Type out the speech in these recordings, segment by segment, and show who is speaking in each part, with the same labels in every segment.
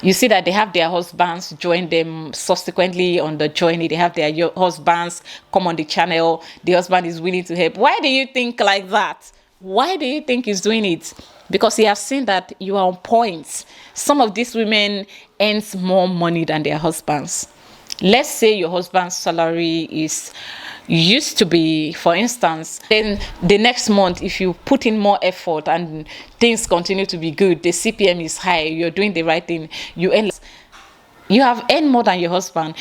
Speaker 1: You see that they have their husbands join them subsequently on the journey. They have their husbands come on the channel. The husband is willing to help. Why do you think like that? Why do you think he's doing it? Because he has seen that you are on point. Some of these women earns more money than their husbands. Let's say your husband's salary is used to be, for instance, then the next month, if you put in more effort and things continue to be good, the CPM is high, you're doing the right thing, you have earned more than your husband.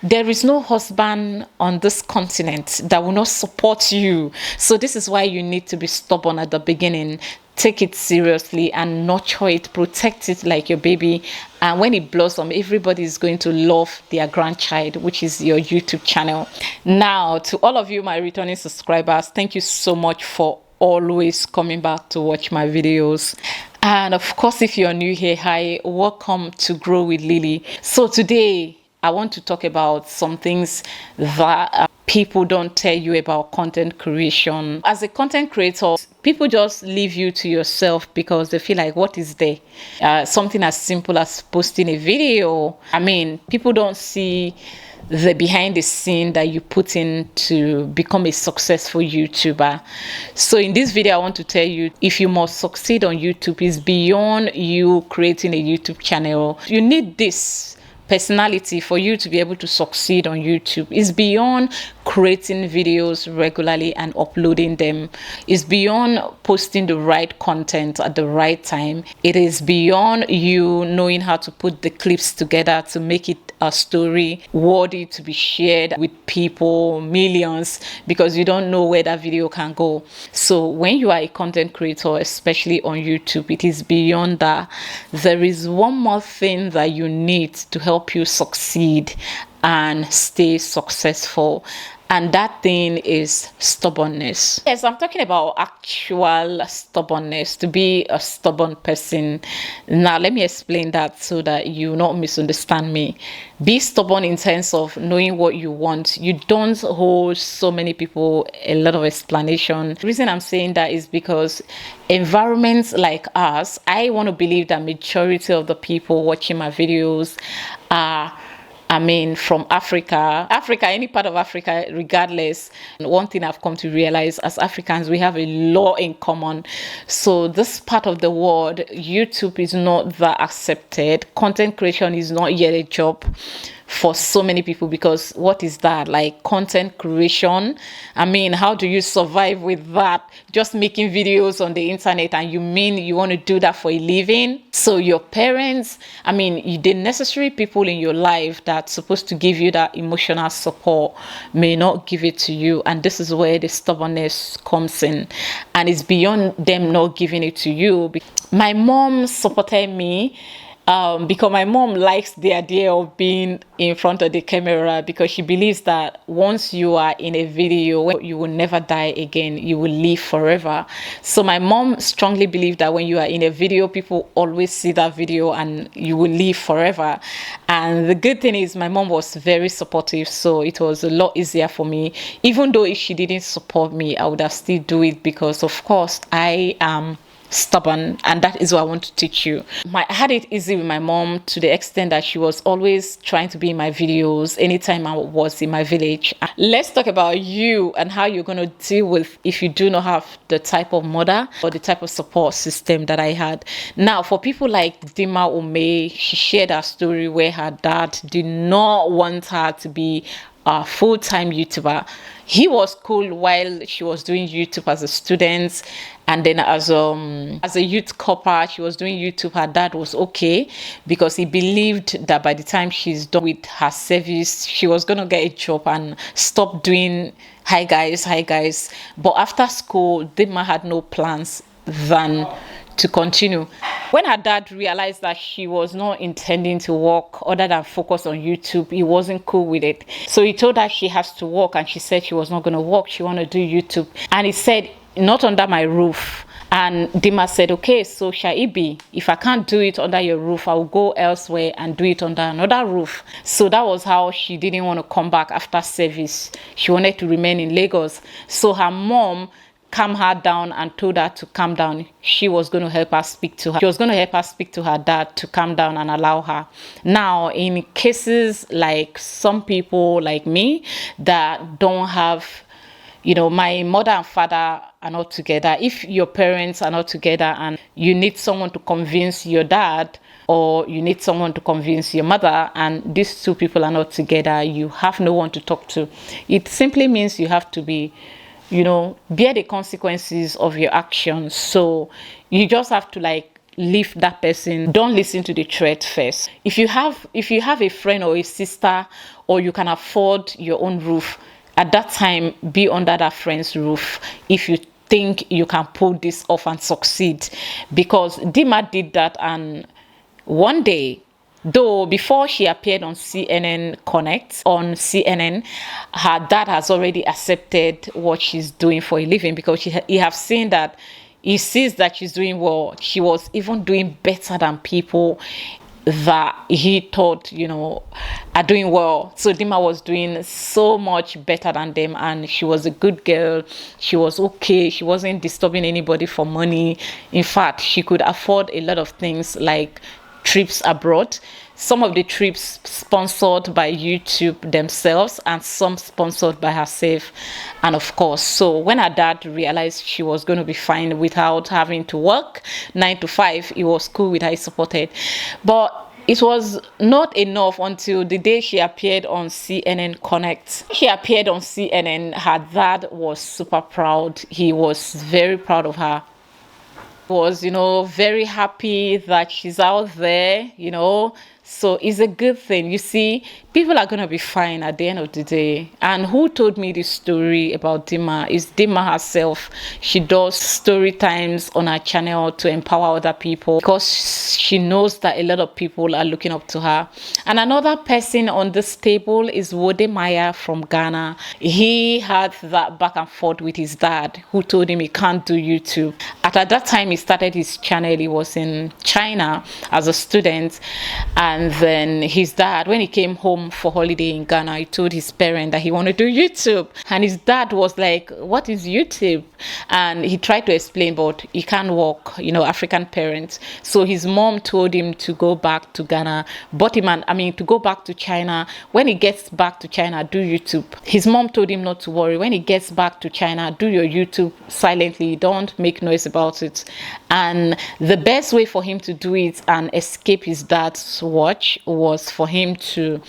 Speaker 1: There is no husband on this continent that will not support you. So this is why you need to be stubborn at the beginning. Take it seriously and nurture it, protect it like your baby. And when it blossoms, everybody is going to love their grandchild, which is your YouTube channel. Now, to all of you, my returning subscribers, thank you so much for always coming back to watch my videos. And of course, if you're new here, hi, welcome to Grow with Lily. So today I want to talk about some things that people don't tell you about content creation. As a content creator, people just leave you to yourself because they feel like, what is there? Something as simple as posting a video. I mean, people don't see the behind the scene that you put in to become a successful YouTuber. So in this video, I want to tell you, if you must succeed on YouTube, is beyond you creating a YouTube channel. You need this personality for you to be able to succeed on YouTube. It's beyond creating videos regularly and uploading them. It's beyond posting the right content at the right time. It is beyond you knowing how to put the clips together to make it a story worthy to be shared with people, millions, because you don't know where that video can go. So when you are a content creator, especially on YouTube, it is beyond that. There is one more thing that you need to help you succeed and stay successful, and that thing is stubbornness. Yes, I'm talking about actual stubbornness, to be a stubborn person. Now let me explain that so that you not misunderstand me. Be stubborn in terms of knowing what you want. You don't hold so many people a lot of explanation. The reason I'm saying that is because environments like us, I want to believe that majority of the people watching my videos are, I mean, from Africa, any part of Africa, regardless. One thing I've come to realize, as Africans, we have a lot in common. So this part of the world, YouTube is not that accepted. Content creation is not yet a job for so many people, because what is that? Like, content creation, I mean, how do you survive with that? Just making videos on the internet, and you mean you want to do that for a living? So your parents, I mean, the necessary people in your life that's supposed to give you that emotional support may not give it to you, and this is where the stubbornness comes in, and it's beyond them not giving it to you. My mom supported me because my mom likes the idea of being in front of the camera, because she believes that once you are in a video, you will never die again, you will live forever. So my mom strongly believes that when you are in a video, people always see that video and you will live forever. And the good thing is my mom was very supportive, so it was a lot easier for me. Even though if she didn't support me, I would have still do it, because of course I am stubborn, and that is what I want to teach you. I had it easy with my mom to the extent that she was always trying to be in my videos anytime I was in my village. Let's talk about you and how you're going to deal with if you do not have the type of mother or the type of support system that I had. Now, for people like Dima Ome, she shared her story where her dad did not want her to be a full-time YouTuber. He was cool while she was doing YouTube as a student, and then as a youth corper, she was doing YouTube. Her dad was okay, because he believed that by the time she's done with her service, she was gonna get a job and stop doing hi guys. But after school, Dima had no plans than to continue. When her dad realized that she was not intending to work other than focus on YouTube, he wasn't cool with it. So he told her she has to work, and she said she was not going to work. She wanted to do YouTube. And he said, not under my roof. And Dima said, okay, so shall it be? If I can't do it under your roof, I'll go elsewhere and do it under another roof. So that was how she didn't want to come back after service. She wanted to remain in Lagos. So her mom calm her down and told her to calm down, she was going to help her speak to her. She was going to help her speak to her dad to calm down and allow her. Now, in cases like some people like me that don't have, my mother and father are not together. If your parents are not together and you need someone to convince your dad, or you need someone to convince your mother, and these two people are not together, you have no one to talk to. It simply means you have to be, bear the consequences of your actions. So you just have to leave that person. Don't listen to the threat first. If you have a friend or a sister, or you can afford your own roof, at that time be under that friend's roof if you think you can pull this off and succeed. Because Dima did that, and one day, though before she appeared on CNN Connect, on CNN, her dad has already accepted what she's doing for a living, because he have seen that, he sees that she's doing well. She was even doing better than people that he thought, are doing well. So Dima was doing so much better than them, and she was a good girl. She was okay. She wasn't disturbing anybody for money. In fact, she could afford a lot of things like trips abroad. Some of the trips sponsored by YouTube themselves, and some sponsored by herself. And of course, so when her dad realized she was going to be fine without having to work 9 to 5, it was cool with her. He supported. But it was not enough until the day she appeared on CNN Connect. She appeared on CNN. Her dad was super proud. He was very proud of her. Was very happy that she's out there, so it's a good thing. You see, people are going to be fine at the end of the day. And who told me this story about Dima is Dima herself. She does story times on her channel to empower other people, because she knows that a lot of people are looking up to her. And another person on this table is Wode Maya from Ghana. He had that back and forth with his dad, who told him he can't do YouTube. At that time he started his channel, he was in China as a student. And then his dad, when he came home for holiday in Ghana, he told his parent that he wanted to do YouTube. And his dad was like, what is YouTube? And he tried to explain, but he can't walk, African parents. So his mom told him to go back to Ghana, to go back to China. When he gets back to China, do YouTube. His mom told him not to worry. When he gets back to China, do your YouTube silently. Don't make noise about it. And the best way for him to do it and escape his dad's watch was for him to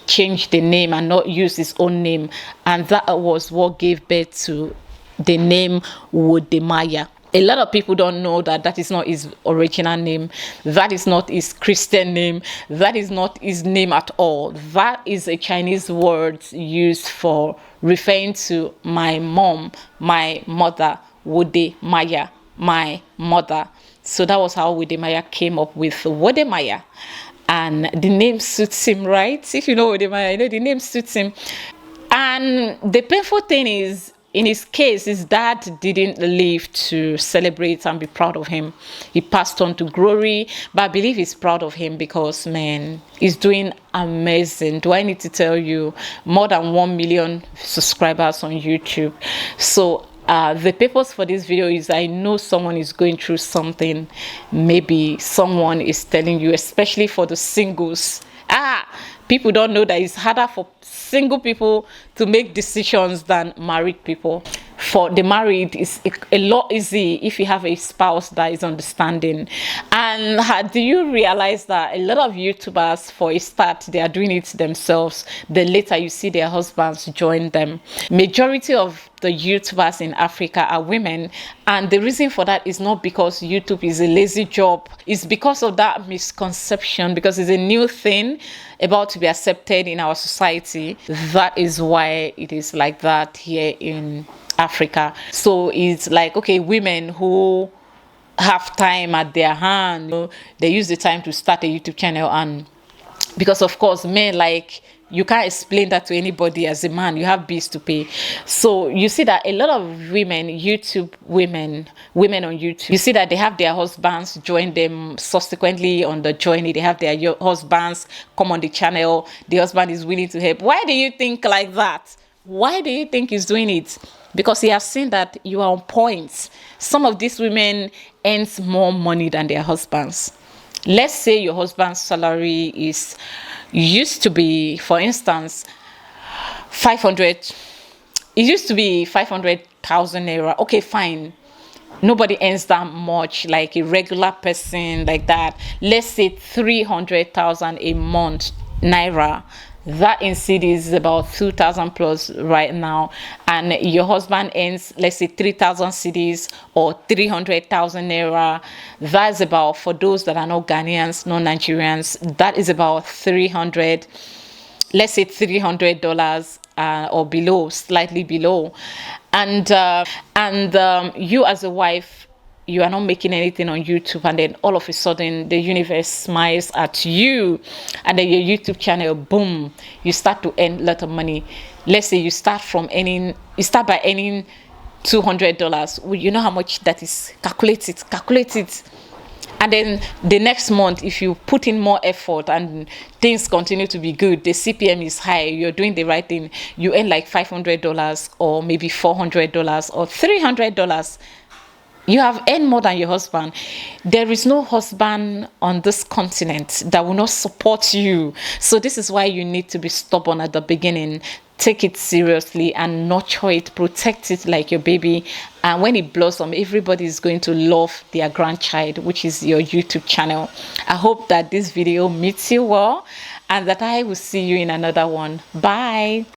Speaker 1: change the name and not use his own name. And that was what gave birth to the name Wode Maya. A lot of people don't know that that is not his original name. That is not his Christian name. That is not his name at all. That is a Chinese word used for referring to my mom, my mother, Wode Maya, my mother. So that was how Wode Maya came up with Wode Maya. And the name suits him, right? If you know Wode Maya, the name suits him. And the painful thing is, in his case, his dad didn't live to celebrate and be proud of him. He passed on to glory, but I believe he's proud of him because, man, he's doing amazing. Do I need to tell you? More than 1 million subscribers on YouTube. So the purpose for this video is, I know someone is going through something. Maybe someone is telling you, especially for the singles. People don't know that it's harder for single people to make decisions than married people. For the married, it's a lot easy if you have a spouse that is understanding. And do you realize that a lot of YouTubers, for a start, they are doing it themselves. Then later you see their husbands join them. Majority of the YouTubers in Africa are women, and the reason for that is not because YouTube is a lazy job. It's because of that misconception, because it's a new thing about to be accepted in our society. That is why it is like that here in Africa. So it's like, okay, women who have time at their hand, they use the time to start a YouTube channel. And because of course men, you can't explain that to anybody as a man, you have bills to pay. So you see that a lot of women on YouTube, you see that they have their husbands join them subsequently on the journey. They have their husbands come on the channel. The husband is willing to help. Why do you think like that? Why do you think he's doing it? because he has seen that you are on point. Some of these women earns more money than their husbands. Let's say your husband's salary is used to be, for instance, 500. It used to be 500,000 naira. Okay, fine. Nobody earns that much, like a regular person like that. Let's say 300,000 a month naira. That in cities is about 2,000 plus right now, and your husband earns, let's say, 3,000 cities or 300,000 naira. That's about, for those that are not Ghanaians, not Nigerians, that is about 300, let's say $300 or below, slightly below. And you as a wife, you are not making anything on YouTube, and then all of a sudden the universe smiles at you, and then your YouTube channel, boom, you start to earn a lot of money. Let's say you start by earning $200. Well, you know how much that is. Calculate it. And then the next month, if you put in more effort and things continue to be good, the CPM is high, you're doing the right thing, you earn like $500 or maybe $400 or $300. You have earned more than your husband. There is no husband on this continent that will not support you. So this is why you need to be stubborn at the beginning. Take it seriously and nurture it, protect it like your baby. And when it blossoms, everybody is going to love their grandchild, which is your YouTube channel. I hope that this video meets you well, and that I will see you in another one. Bye.